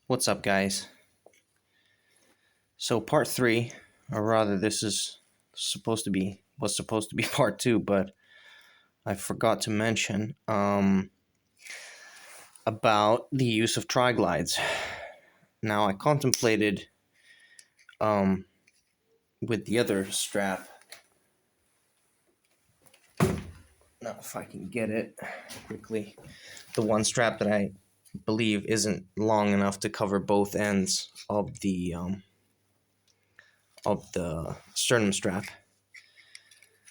What's up, guys? So part three, or rather, this is was supposed to be part two, but I forgot to mention about the use of triglides. Now I contemplated with the other strap. Now, if I can get it quickly, the one strap that I believe isn't long enough to cover both ends of the sternum strap.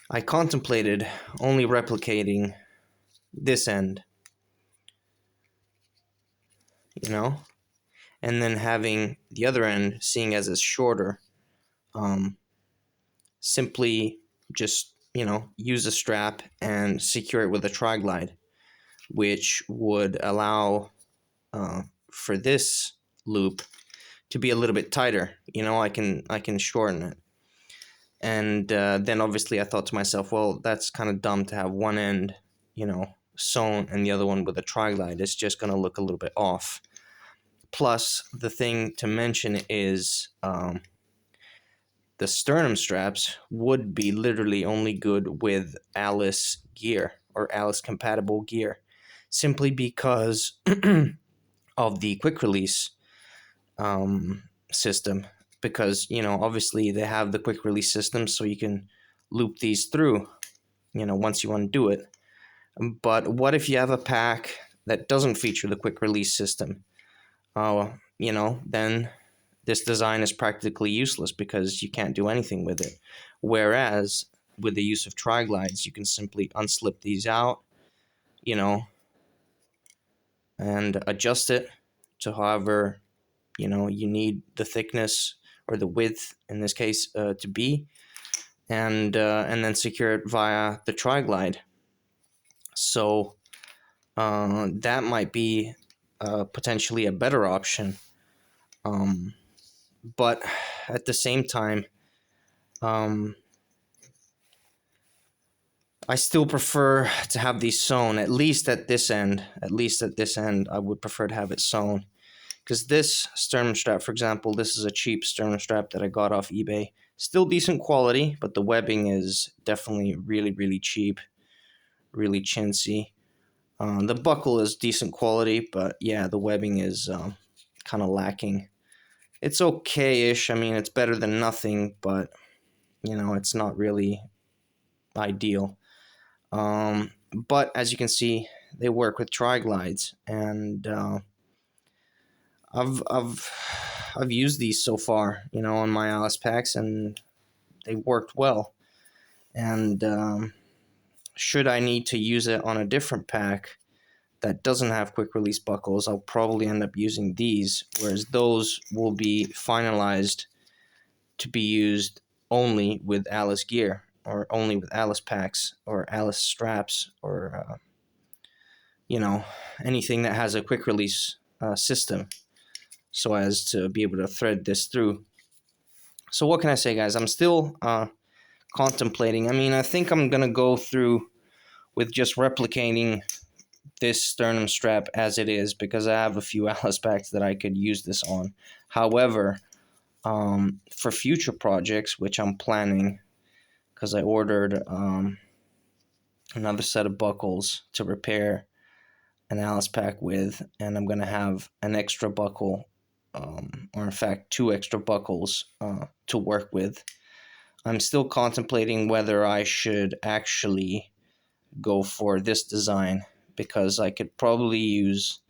I contemplated only replicating this end, and then having the other end, seeing as it's shorter, simply just, use a strap and secure it with a tri-glide, which would allow for this loop to be a little bit tighter. I can shorten it. And then obviously I thought to myself, well, that's kind of dumb to have one end, sewn and the other one with a tri-glide. It's just going to look a little bit off. Plus, the thing to mention is the sternum straps would be literally only good with Alice gear or Alice compatible gear, simply because of the quick release system. Because, obviously they have the quick release system, so you can loop these through, once you undo it. But what if you have a pack that doesn't feature the quick release system? Then this design is practically useless because you can't do anything with it. Whereas with the use of tri-glides, you can simply unslip these out, and adjust it to however, you need the thickness or the width, in this case, to be, and then secure it via the tri-glide. So that might be potentially a better option. But at the same time, I still prefer to have these sewn, at least at this end. I would prefer to have it sewn. Because this sternum strap, for example, this is a cheap sternum strap that I got off eBay. Still decent quality, but the webbing is definitely really, really cheap. Really chintzy. The buckle is decent quality, but yeah, the webbing is kind of lacking. It's okay-ish. I mean, it's better than nothing, but, it's not really ideal. But as you can see, they work with tri-glides, and I've used these so far, on my Alice packs, and they worked well. And should I need to use it on a different pack that doesn't have quick release buckles, I'll probably end up using these, whereas those will be finalized to be used only with Alice gear, or only with Alice packs, or Alice straps, or anything that has a quick release system, so as to be able to thread this through. So what can I say, guys? I'm still contemplating. I mean, I think I'm gonna go through with just replicating this sternum strap as it is, because I have a few Alice packs that I could use this on. However, for future projects, which I'm planning, because I ordered another set of buckles to repair an Alice pack with, and I'm going to have an extra buckle, or in fact 2 extra buckles to work with. I'm still contemplating whether I should actually go for this design, because I could probably use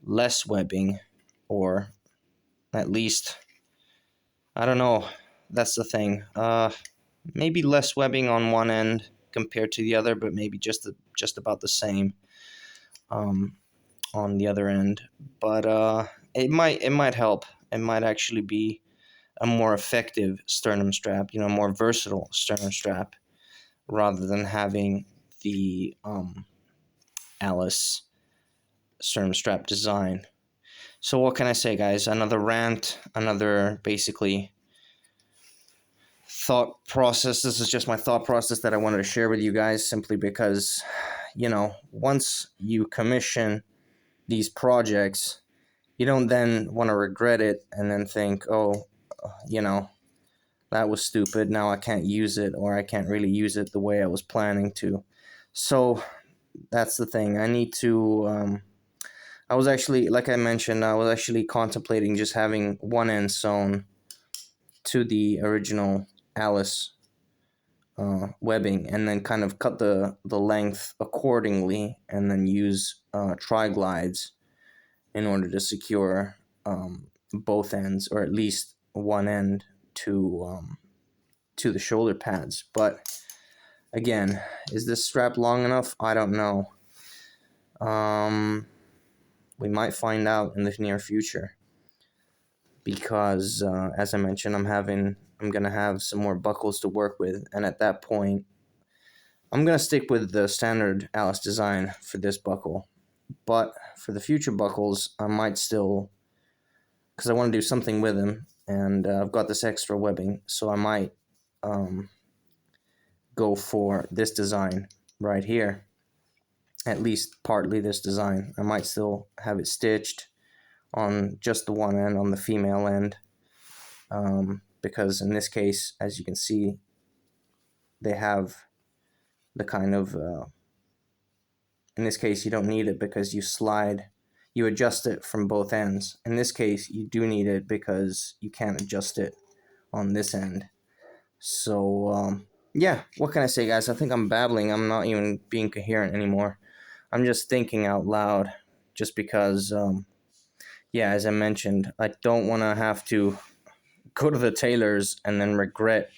less webbing, or at least, I don't know, that's the thing. Maybe less webbing on one end compared to the other, but maybe just about the same on the other end. But it might help. It might actually be a more effective sternum strap, more versatile sternum strap, rather than having the Alice sternum strap design. So what can I say, guys? Another rant, another basically thought process. This is just my thought process that I wanted to share with you guys, simply because, once you commission these projects, you don't then want to regret it and then think, oh, you know, that was stupid. Now I can't use it, or I can't really use it the way I was planning to. So that's the thing. I need to. I was actually, like I mentioned, I was actually contemplating just having one end sewn to the original Alice webbing, and then kind of cut the length accordingly, and then use tri-glides in order to secure both ends, or at least one end to the shoulder pads. But again, is this strap long enough? I don't know. We might find out in the near future, because as I mentioned, I'm gonna have some more buckles to work with, and at that point, I'm gonna stick with the standard Alice design for this buckle. But for the future buckles, I might still, because I want to do something with them, and I've got this extra webbing, so I might go for this design right here. At least partly this design. I might still have it stitched on just the one end, on the female end, because in this case, as you can see, they have the kind of, in this case you don't need it because you adjust it from both ends. In this case you do need it because you can't adjust it on this end. So yeah, what can I say, guys? I think I'm babbling. I'm not even being coherent anymore. I'm just thinking out loud, just because yeah, as I mentioned, I don't want to have to go to the tailors and then regret,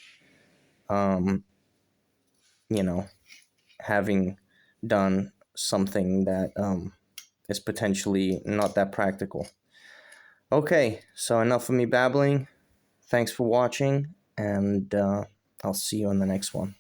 you know, having done something that is potentially not that practical. Okay, so enough of me babbling. Thanks for watching, and I'll see you on the next one.